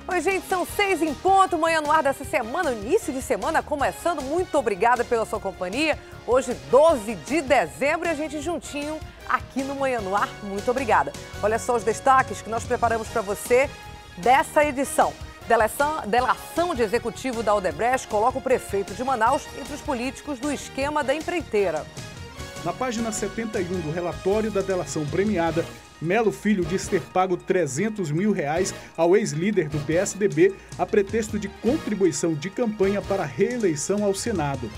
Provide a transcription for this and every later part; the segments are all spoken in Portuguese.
Oi, gente, são 6 em ponto, Manhã no Ar dessa semana, início de semana começando. Muito obrigada pela sua companhia. Hoje, 12 de dezembro, e a gente juntinho aqui no Manhã no Ar. Muito obrigada. Olha só os destaques que nós preparamos para você dessa edição. Delação de executivo da Odebrecht coloca o prefeito de Manaus entre os políticos do esquema da empreiteira. Na página 71 do relatório da delação premiada, Melo Filho diz ter pago R$300 mil ao ex-líder do PSDB a pretexto de contribuição de campanha para a reeleição ao Senado.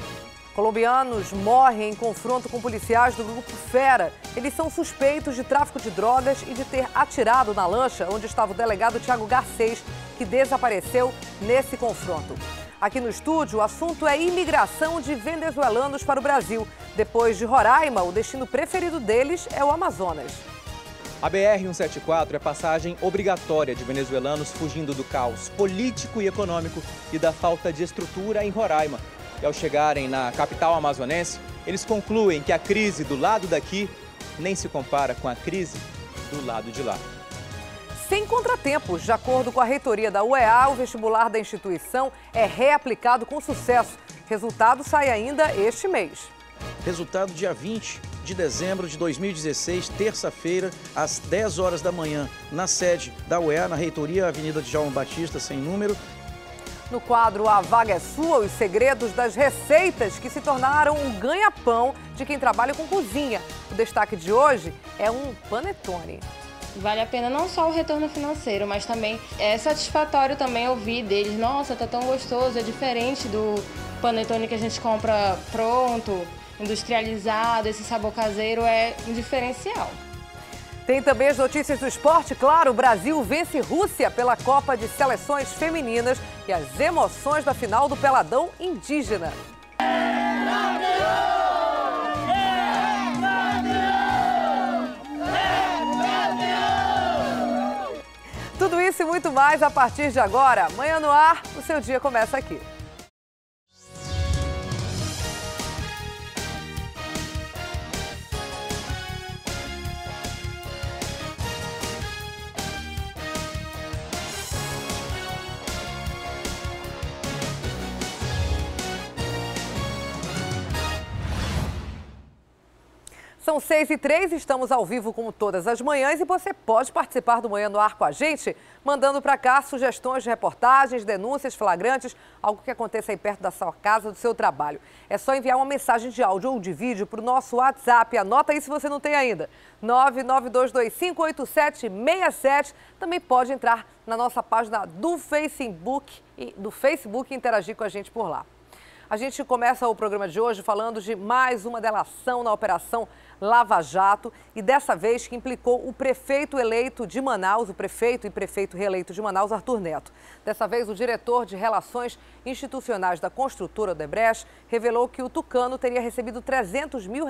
Colombianos morrem em confronto com policiais do Grupo Fera. Eles são suspeitos de tráfico de drogas e de ter atirado na lancha onde estava o delegado Thiago Garcês, que desapareceu nesse confronto. Aqui no estúdio, o assunto é imigração de venezuelanos para o Brasil. Depois de Roraima, o destino preferido deles é o Amazonas. A BR-174 é passagem obrigatória de venezuelanos fugindo do caos político e econômico e da falta de estrutura em Roraima. E ao chegarem na capital amazonense, eles concluem que a crise do lado daqui nem se compara com a crise do lado de lá. Sem contratempos, de acordo com a reitoria da UEA, o vestibular da instituição é reaplicado com sucesso. Resultado sai ainda este mês. Resultado dia 20 de dezembro de 2016, terça-feira, às 10 horas da manhã, na sede da UEA, na reitoria Avenida Djalma Batista, sem número. No quadro A Vaga é Sua, os segredos das receitas que se tornaram um ganha-pão de quem trabalha com cozinha. O destaque de hoje é um panetone. Vale a pena não só o retorno financeiro, mas também é satisfatório também ouvir deles. Nossa, tá tão gostoso, é diferente do panetone que a gente compra pronto, industrializado, esse sabor caseiro é um diferencial. Tem também as notícias do esporte, claro, o Brasil vence Rússia pela Copa de Seleções Femininas e as emoções da final do Peladão Indígena. Tudo isso e muito mais a partir de agora. Manhã no Ar, o seu dia começa aqui. São 6h03, estamos ao vivo como todas as manhãs e você pode participar do Manhã no Ar com a gente, mandando para cá sugestões de reportagens, denúncias, flagrantes, algo que aconteça aí perto da sua casa, do seu trabalho. É só enviar uma mensagem de áudio ou de vídeo para o nosso WhatsApp, anota aí se você não tem ainda, 992258767. Também pode entrar na nossa página do Facebook e interagir com a gente por lá. A gente começa o programa de hoje falando de mais uma delação na Operação Lava Jato e dessa vez que implicou o prefeito eleito de Manaus, o prefeito e prefeito reeleito de Manaus, Arthur Neto. Dessa vez, o diretor de Relações Institucionais da construtora Odebrecht revelou que o tucano teria recebido R$300 mil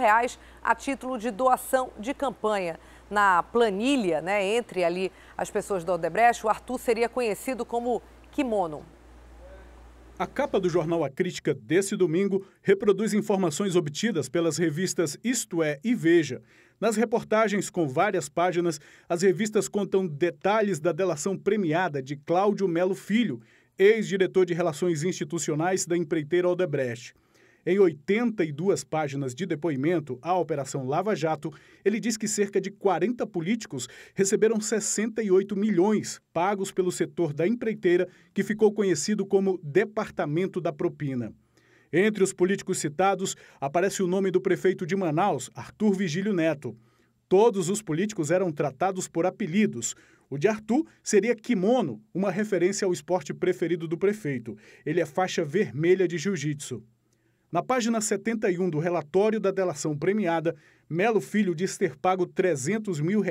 a título de doação de campanha. Na planilha, entre ali as pessoas da Odebrecht, o Arthur seria conhecido como Kimono. A capa do jornal A Crítica desse domingo reproduz informações obtidas pelas revistas Isto É e Veja. Nas reportagens com várias páginas, as revistas contam detalhes da delação premiada de Cláudio Melo Filho, ex-diretor de Relações Institucionais da empreiteira Odebrecht. Em 82 páginas de depoimento à Operação Lava Jato, ele diz que cerca de 40 políticos receberam 68 milhões pagos pelo setor da empreiteira, que ficou conhecido como Departamento da Propina. Entre os políticos citados, aparece o nome do prefeito de Manaus, Arthur Vigílio Neto. Todos os políticos eram tratados por apelidos. O de Arthur seria Kimono, uma referência ao esporte preferido do prefeito. Ele é faixa vermelha de jiu-jitsu. Na página 71 do relatório da delação premiada, Melo Filho diz ter pago R$300 mil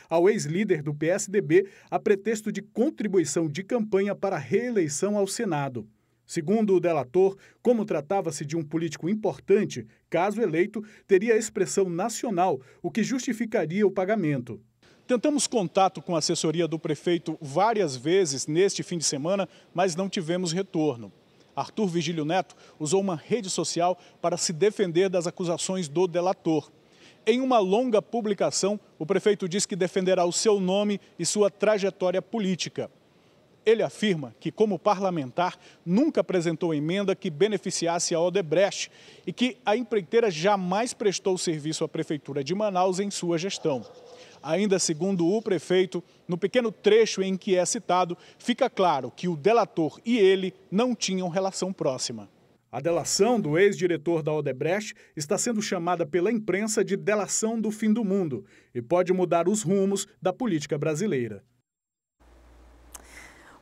ao ex-líder do PSDB a pretexto de contribuição de campanha para a reeleição ao Senado. Segundo o delator, como tratava-se de um político importante, caso eleito, teria expressão nacional, o que justificaria o pagamento. Tentamos contato com a assessoria do prefeito várias vezes neste fim de semana, mas não tivemos retorno. Arthur Vigílio Neto usou uma rede social para se defender das acusações do delator. Em uma longa publicação, o prefeito diz que defenderá o seu nome e sua trajetória política. Ele afirma que, como parlamentar, nunca apresentou emenda que beneficiasse a Odebrecht e que a empreiteira jamais prestou serviço à Prefeitura de Manaus em sua gestão. Ainda segundo o prefeito, no pequeno trecho em que é citado, fica claro que o delator e ele não tinham relação próxima. A delação do ex-diretor da Odebrecht está sendo chamada pela imprensa de delação do fim do mundo e pode mudar os rumos da política brasileira.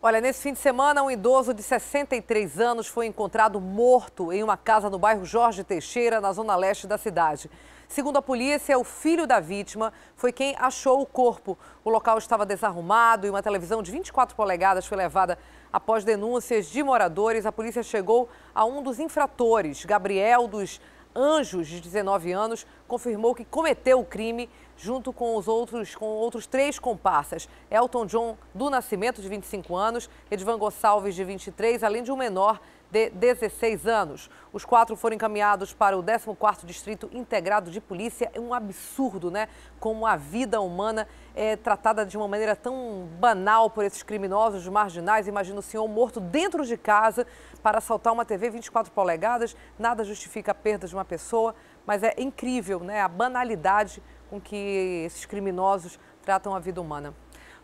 Olha, nesse fim de semana, um idoso de 63 anos foi encontrado morto em uma casa no bairro Jorge Teixeira, na zona leste da cidade. Segundo a polícia, o filho da vítima foi quem achou o corpo. O local estava desarrumado e uma televisão de 24 polegadas foi levada após denúncias de moradores. A polícia chegou a um dos infratores, Gabriel dos Anjos, de 19 anos, confirmou que cometeu o crime junto com outros 3 comparsas. Elton John do Nascimento, de 25 anos, Edvan Gonçalves, de 23, além de um menor de 16 anos. Os 4 foram encaminhados para o 14º Distrito Integrado de Polícia. É um absurdo, né? Como a vida humana é tratada de uma maneira tão banal por esses criminosos marginais. Imagina o senhor morto dentro de casa para assaltar uma TV 24 polegadas. Nada justifica a perda de uma pessoa, mas é incrível, né? A banalidade com que esses criminosos tratam a vida humana.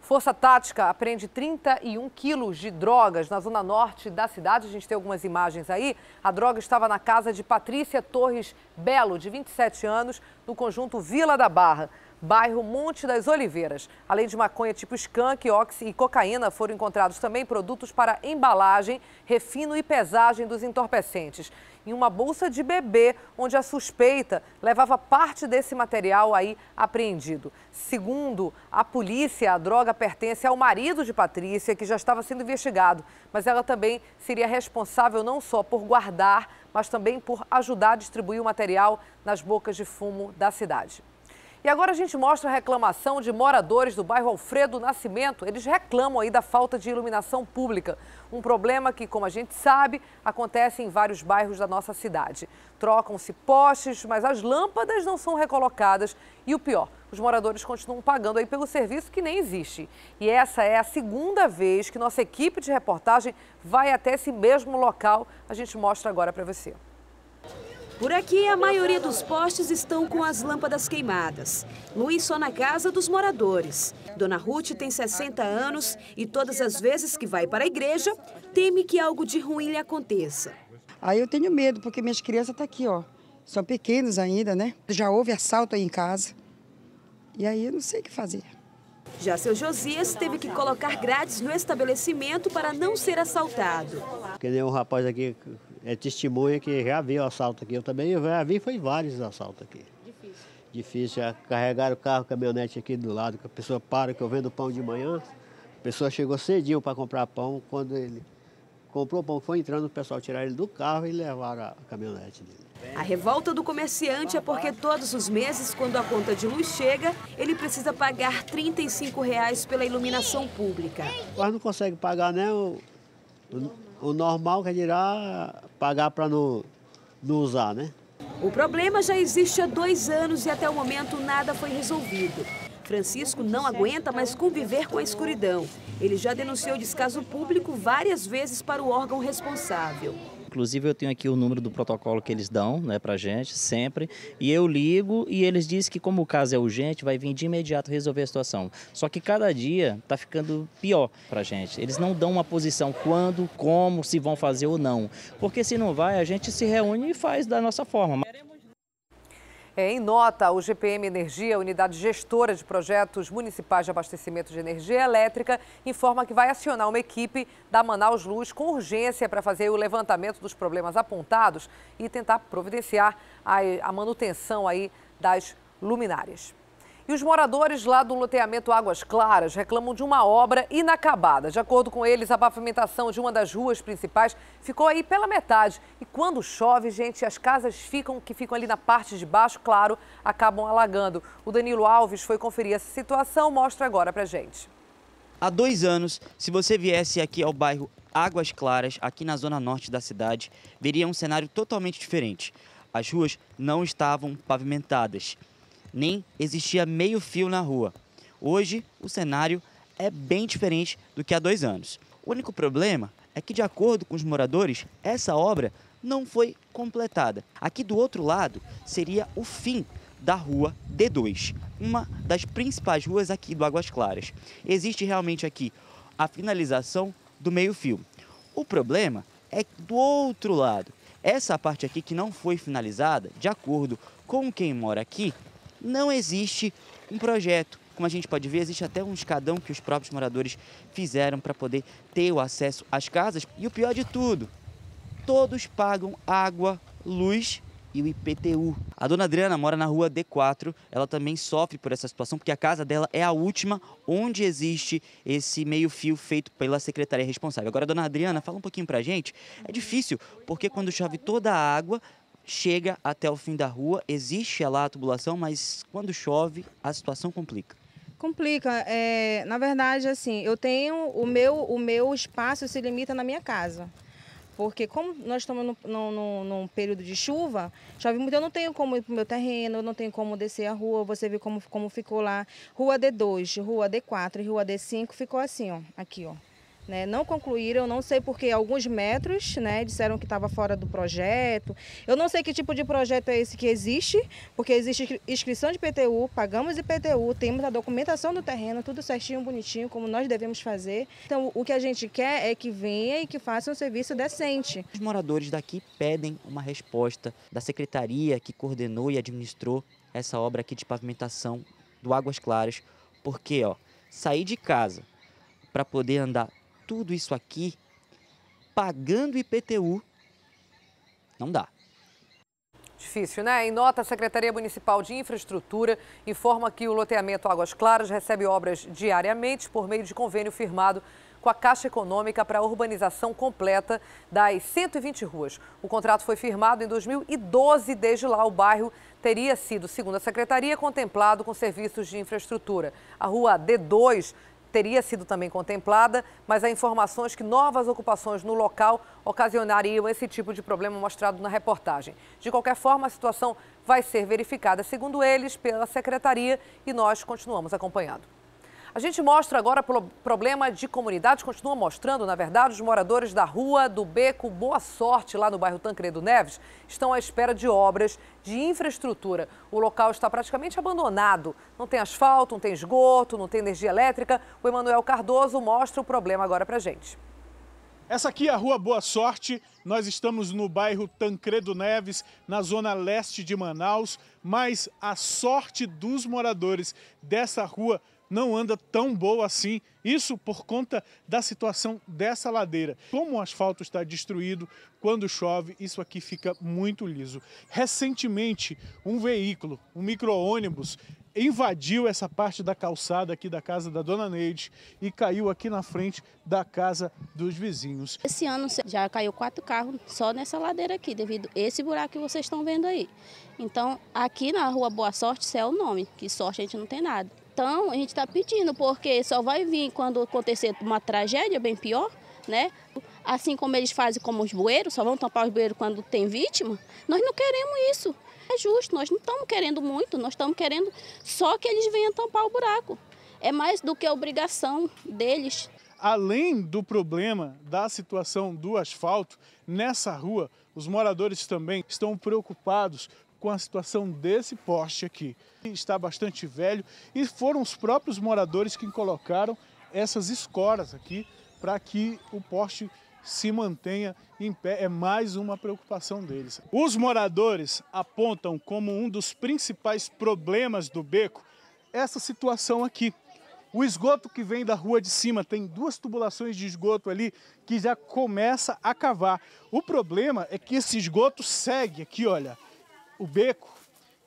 Força Tática apreende 31 quilos de drogas na zona norte da cidade. A gente tem algumas imagens aí. A droga estava na casa de Patrícia Torres Belo, de 27 anos, no conjunto Vila da Barra, bairro Monte das Oliveiras. Além de maconha tipo skunk, oxi e cocaína, foram encontrados também produtos para embalagem, refino e pesagem dos entorpecentes. Em uma bolsa de bebê, onde a suspeita levava parte desse material aí apreendido. Segundo a polícia, a droga pertence ao marido de Patrícia, que já estava sendo investigado. Mas ela também seria responsável não só por guardar, mas também por ajudar a distribuir o material nas bocas de fumo da cidade. E agora a gente mostra a reclamação de moradores do bairro Alfredo Nascimento. Eles reclamam aí da falta de iluminação pública. Um problema que, como a gente sabe, acontece em vários bairros da nossa cidade. Trocam-se postes, mas as lâmpadas não são recolocadas. E o pior, os moradores continuam pagando aí pelo serviço que nem existe. E essa é a segunda vez que nossa equipe de reportagem vai até esse mesmo local. A gente mostra agora para você. Por aqui, a maioria dos postes estão com as lâmpadas queimadas. Luz só na casa dos moradores. Dona Ruth tem 60 anos e todas as vezes que vai para a igreja, teme que algo de ruim lhe aconteça. Aí eu tenho medo, porque minhas crianças estão aqui, ó. São pequenos ainda, né? Já houve assalto aí em casa. E aí eu não sei o que fazer. Já seu Josias teve que colocar grades no estabelecimento para não ser assaltado. Que nem um rapaz aqui é testemunha que já viu assalto aqui. Eu também já vi, foi vários assaltos aqui. Difícil. Já carregaram o carro, caminhonete aqui do lado, que a pessoa para, que eu vendo pão de manhã. A pessoa chegou cedinho para comprar pão. Quando ele comprou o pão, foi entrando, o pessoal tiraram ele do carro e levaram a caminhonete dele. A revolta do comerciante é porque todos os meses, quando a conta de luz chega, ele precisa pagar R$ 35 pela iluminação pública. Mas não consegue pagar, né? O normal quer dirá pagar para não usar, né? O problema já existe há 2 anos e até o momento nada foi resolvido. Francisco não aguenta mais conviver com a escuridão. Ele já denunciou descaso público várias vezes para o órgão responsável. Inclusive eu tenho aqui o número do protocolo que eles dão, né, pra gente, sempre. E eu ligo e eles dizem que como o caso é urgente, vai vir de imediato resolver a situação. Só que cada dia tá ficando pior pra gente. Eles não dão uma posição quando, como, se vão fazer ou não. Porque se não vai, a gente se reúne e faz da nossa forma. Em nota, o GPM Energia, unidade gestora de projetos municipais de abastecimento de energia elétrica, informa que vai acionar uma equipe da Manaus Luz com urgência para fazer o levantamento dos problemas apontados e tentar providenciar a manutenção aí das luminárias. E os moradores lá do loteamento Águas Claras reclamam de uma obra inacabada. De acordo com eles, a pavimentação de uma das ruas principais ficou aí pela metade. E quando chove, gente, as casas que ficam ali na parte de baixo, claro, acabam alagando. O Danilo Alves foi conferir essa situação, mostra agora pra gente. Há 2 anos, se você viesse aqui ao bairro Águas Claras, aqui na zona norte da cidade, veria um cenário totalmente diferente. As ruas não estavam pavimentadas. Nem existia meio fio na rua. Hoje, o cenário é bem diferente do que há 2 anos. O único problema é que, de acordo com os moradores, essa obra não foi completada. Aqui do outro lado seria o fim da rua D2, uma das principais ruas aqui do Águas Claras. Existe realmente aqui a finalização do meio-fio. O problema é do outro lado. Essa parte aqui que não foi finalizada, de acordo com quem mora aqui, não existe um projeto. Como a gente pode ver, existe até um escadão que os próprios moradores fizeram para poder ter o acesso às casas. E o pior de tudo, todos pagam água, luz e o IPTU. A dona Adriana mora na rua D4, ela também sofre por essa situação, porque a casa dela é a última onde existe esse meio-fio feito pela secretaria responsável. Agora, dona Adriana, fala um pouquinho pra gente. É difícil, porque quando chove toda a água, chega até o fim da rua, existe lá a tubulação, mas quando chove, a situação complica. Complica. Na verdade, assim, eu tenho o meu espaço se limita na minha casa. Porque como nós estamos num período de chuva, chove muito, eu não tenho como ir para o meu terreno, eu não tenho como descer a rua, você viu como ficou lá. Rua D2, rua D4 e rua D5 ficou assim, ó, aqui, ó. Né? Não concluíram, não sei porque alguns metros, né, disseram que estava fora do projeto. Eu não sei que tipo de projeto é esse que existe, porque existe inscrição de IPTU, pagamos IPTU, temos a documentação do terreno, tudo certinho, bonitinho, como nós devemos fazer. Então, o que a gente quer é que venha e que faça um serviço decente. Os moradores daqui pedem uma resposta da secretaria que coordenou e administrou essa obra aqui de pavimentação do Águas Claras, porque, ó, sair de casa para poder andar tudo isso aqui, pagando IPTU, não dá. Difícil, né? Em nota, a Secretaria Municipal de Infraestrutura informa que o loteamento Águas Claras recebe obras diariamente por meio de convênio firmado com a Caixa Econômica para a urbanização completa das 120 ruas. O contrato foi firmado em 2012. Desde lá, o bairro teria sido, segundo a Secretaria, contemplado com serviços de infraestrutura. A rua D2 teria sido também contemplada, mas há informações que novas ocupações no local ocasionariam esse tipo de problema mostrado na reportagem. De qualquer forma, a situação vai ser verificada, segundo eles, pela Secretaria e nós continuamos acompanhando. A gente mostra agora pelo problema de comunidade, continua mostrando, na verdade, os moradores da Rua do Beco Boa Sorte, lá no bairro Tancredo Neves, estão à espera de obras de infraestrutura. O local está praticamente abandonado. Não tem asfalto, não tem esgoto, não tem energia elétrica. O Emanuel Cardoso mostra o problema agora pra gente. Essa aqui é a Rua Boa Sorte, nós estamos no bairro Tancredo Neves, na zona leste de Manaus, mas a sorte dos moradores dessa rua não anda tão boa assim, isso por conta da situação dessa ladeira. Como o asfalto está destruído, quando chove, isso aqui fica muito liso. Recentemente, um veículo, um micro-ônibus, invadiu essa parte da calçada aqui da casa da dona Neide e caiu aqui na frente da casa dos vizinhos. Esse ano já caiu 4 carros só nessa ladeira aqui, devido a esse buraco que vocês estão vendo aí. Então, aqui na Rua Boa Sorte, isso é o nome, que sorte a gente não tem nada. Então, a gente está pedindo, porque só vai vir quando acontecer uma tragédia bem pior, né? Assim como eles fazem como os bueiros, só vão tampar os bueiros quando tem vítima. Nós não queremos isso. É justo, nós não estamos querendo muito, nós estamos querendo só que eles venham tampar o buraco. É mais do que a obrigação deles. Além do problema da situação do asfalto, nessa rua, os moradores também estão preocupados com a situação desse poste aqui. Está bastante velho e foram os próprios moradores que colocaram essas escoras aqui para que o poste se mantenha em pé. É mais uma preocupação deles. Os moradores apontam como um dos principais problemas do beco essa situação aqui. O esgoto que vem da rua de cima, tem 2 tubulações de esgoto ali que já começa a cavar. O problema é que esse esgoto segue aqui, olha, o beco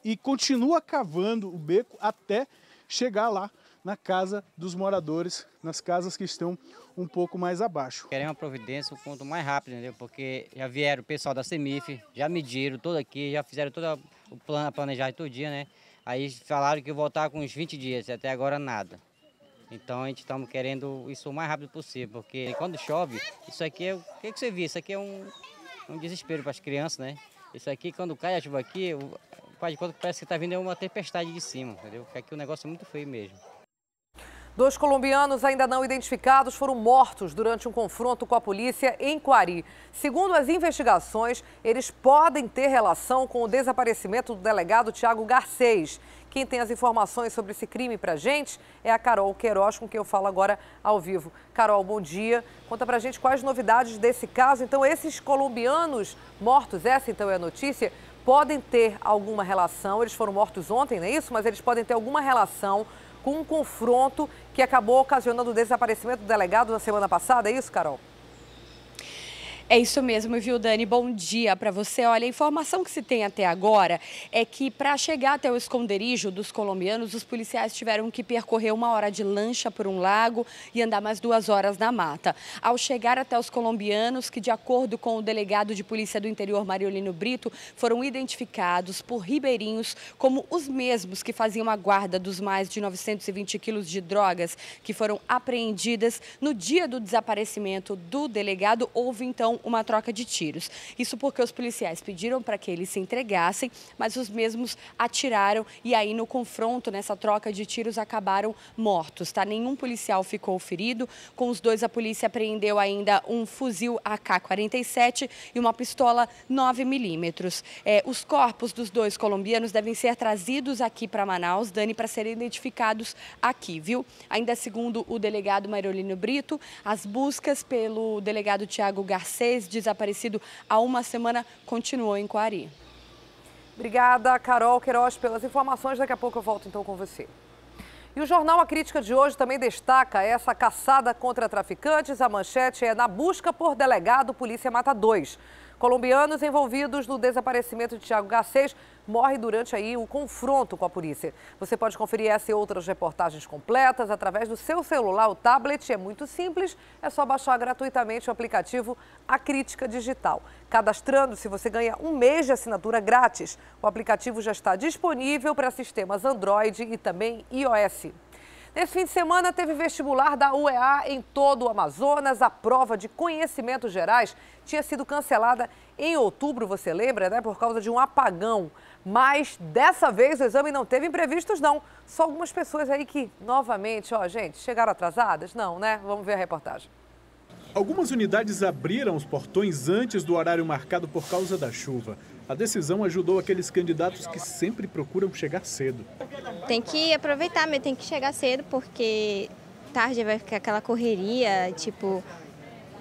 e continua cavando o beco até chegar lá na casa dos moradores, nas casas que estão um pouco mais abaixo. Queremos uma providência o quanto mais rápido, entendeu? Porque já vieram o pessoal da CEMIF, já mediram todo aqui, já fizeram toda o plano, a planejagem todo dia, né? Aí falaram que ia voltar com uns 20 dias, até agora nada. Então a gente estamos querendo isso o mais rápido possível, porque quando chove, isso aqui é o que você viu, isso aqui é um desespero para as crianças, né? Isso aqui, quando cai a chuva aqui, faz de conta que parece que está vindo uma tempestade de cima, entendeu? Porque aqui o negócio é muito feio mesmo. 2 colombianos ainda não identificados foram mortos durante um confronto com a polícia em Coari. Segundo as investigações, eles podem ter relação com o desaparecimento do delegado Tiago Garcês. Quem tem as informações sobre esse crime pra gente é a Carol Queiroz, com quem eu falo agora ao vivo. Carol, bom dia. Conta pra gente quais novidades desse caso. Então, esses colombianos mortos, essa então é a notícia, podem ter alguma relação. Eles foram mortos ontem, não é isso? Mas eles podem ter alguma relação com um confronto que acabou ocasionando o desaparecimento do delegado na semana passada. É isso, Carol? É isso mesmo, viu, Dani? Bom dia para você. Olha, a informação que se tem até agora é que para chegar até o esconderijo dos colombianos, os policiais tiveram que percorrer 1 hora de lancha por um lago e andar mais 2 horas na mata. Ao chegar até os colombianos, que de acordo com o delegado de Polícia do Interior, Mariolino Brito, foram identificados por ribeirinhos como os mesmos que faziam a guarda dos mais de 920 quilos de drogas que foram apreendidas no dia do desaparecimento do delegado. Houve, então, uma troca de tiros. Isso porque os policiais pediram para que eles se entregassem, mas os mesmos atiraram e aí no confronto, nessa troca de tiros, acabaram mortos, tá? Nenhum policial ficou ferido. Com os 2, a polícia apreendeu ainda um fuzil AK-47 e uma pistola 9mm. Os corpos dos 2 colombianos devem ser trazidos aqui para Manaus, Dani, para serem identificados aqui, viu? Ainda segundo o delegado Mariolino Brito, as buscas pelo delegado Tiago Garcês, desaparecido há 1 semana, continuou em Coari. Obrigada, Carol Queiroz, pelas informações. Daqui a pouco eu volto então com você. E o Jornal A Crítica de hoje também destaca essa caçada contra traficantes. A manchete é: na busca por delegado, polícia mata 2. Colombianos envolvidos no desaparecimento de Tiago Garcês morrem durante aí o confronto com a polícia. Você pode conferir essa e outras reportagens completas através do seu celular ou tablet. É muito simples, é só baixar gratuitamente o aplicativo A Crítica Digital. Cadastrando-se, você ganha 1 mês de assinatura grátis. O aplicativo já está disponível para sistemas Android e também iOS. Nesse fim de semana, teve vestibular da UEA em todo o Amazonas. A prova de conhecimentos gerais tinha sido cancelada em outubro, você lembra, né? Por causa de um apagão. Mas dessa vez o exame não teve imprevistos, não. Só algumas pessoas aí que, novamente, gente, chegaram atrasadas? Não, né? Vamos ver a reportagem. Algumas unidades abriram os portões antes do horário marcado por causa da chuva. A decisão ajudou aqueles candidatos que sempre procuram chegar cedo. Tem que aproveitar, mas tem que chegar cedo, porque tarde vai ficar aquela correria,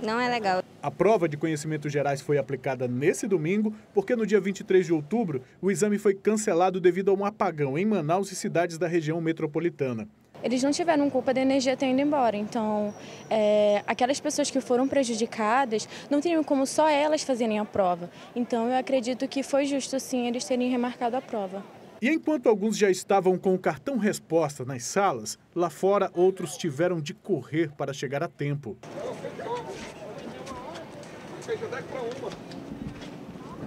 não é legal. A prova de conhecimentos gerais foi aplicada nesse domingo, porque no dia 23 de outubro, o exame foi cancelado devido a um apagão em Manaus e cidades da região metropolitana. Eles não tiveram culpa da energia ter ido embora, então aquelas pessoas que foram prejudicadas não teriam como só elas fazerem a prova. Então eu acredito que foi justo sim eles terem remarcado a prova. E enquanto alguns já estavam com o cartão resposta nas salas, lá fora outros tiveram de correr para chegar a tempo.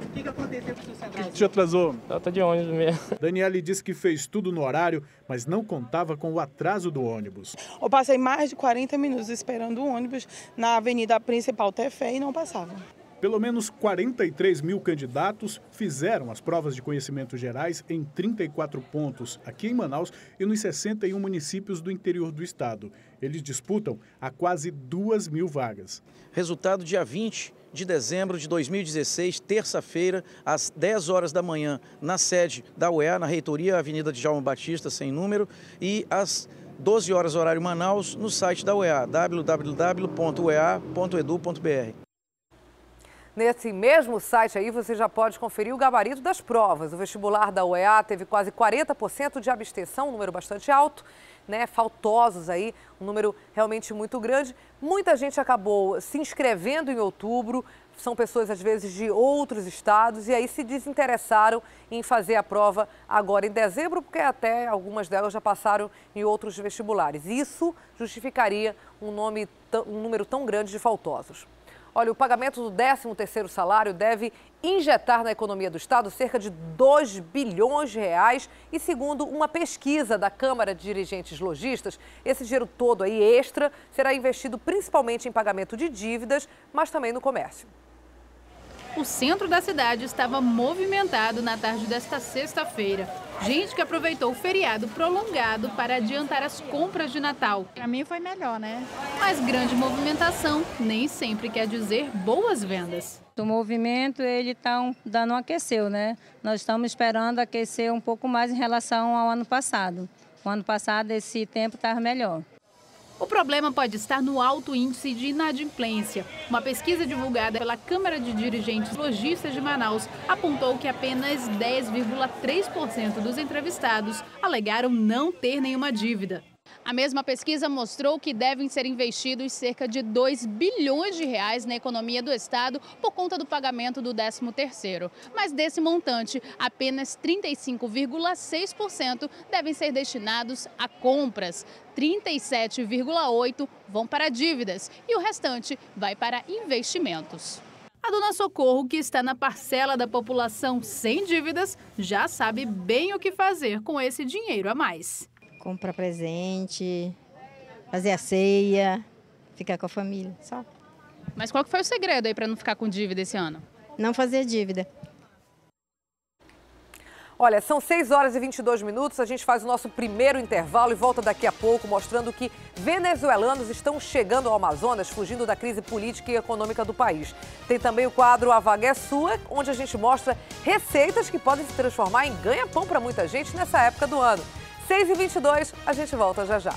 O que aconteceu com o seu Central? Te atrasou? Eu tô de ônibus mesmo. Daniele disse que fez tudo no horário, mas não contava com o atraso do ônibus. Eu passei mais de 40 minutos esperando o ônibus na avenida principal Tefé e não passava. Pelo menos 43 mil candidatos fizeram as provas de conhecimentos gerais em 34 pontos aqui em Manaus e nos 61 municípios do interior do estado. Eles disputam a quase 2.000 vagas. Resultado dia 20 de dezembro de 2016, terça-feira, às 10 horas da manhã, na sede da UEA, na reitoria Avenida de João Batista, sem número, e às 12 horas, horário Manaus, no site da UEA, www.uea.edu.br. Nesse mesmo site aí você já pode conferir o gabarito das provas. O vestibular da UEA teve quase 40% de abstenção, um número bastante alto, né? Faltosos aí, um número realmente muito grande. Muita gente acabou se inscrevendo em outubro, são pessoas às vezes de outros estados e aí se desinteressaram em fazer a prova agora em dezembro, porque até algumas delas já passaram em outros vestibulares. Isso justificaria um número tão grande de faltosos. Olha, o pagamento do 13º salário deve injetar na economia do estado cerca de 2 bilhões de reais e, segundo uma pesquisa da Câmara de Dirigentes Lojistas, esse dinheiro todo aí extra será investido principalmente em pagamento de dívidas, mas também no comércio. O centro da cidade estava movimentado na tarde desta sexta-feira. Gente que aproveitou o feriado prolongado para adiantar as compras de Natal. Para mim foi melhor, né? Mas grande movimentação nem sempre quer dizer boas vendas. O movimento ele está dando um aqueceu, né? Nós estamos esperando aquecer um pouco mais em relação ao ano passado. O ano passado esse tempo estava melhor. O problema pode estar no alto índice de inadimplência. Uma pesquisa divulgada pela Câmara de Dirigentes Lojistas de Manaus apontou que apenas 10,3% dos entrevistados alegaram não ter nenhuma dívida. A mesma pesquisa mostrou que devem ser investidos cerca de 2 bilhões de reais na economia do estado por conta do pagamento do 13º. Mas desse montante, apenas 35,6% devem ser destinados a compras. 37,8% vão para dívidas e o restante vai para investimentos. A dona Socorro, que está na parcela da população sem dívidas, já sabe bem o que fazer com esse dinheiro a mais. Comprar presente, fazer a ceia, ficar com a família, só. Mas qual que foi o segredo aí para não ficar com dívida esse ano? Não fazer dívida. Olha, são 6 horas e 22 minutos, a gente faz o nosso primeiro intervalo e volta daqui a pouco mostrando que venezuelanos estão chegando ao Amazonas fugindo da crise política e econômica do país. Tem também o quadro A Vaga é Sua, onde a gente mostra receitas que podem se transformar em ganha-pão para muita gente nessa época do ano. 6h22, a gente volta já já.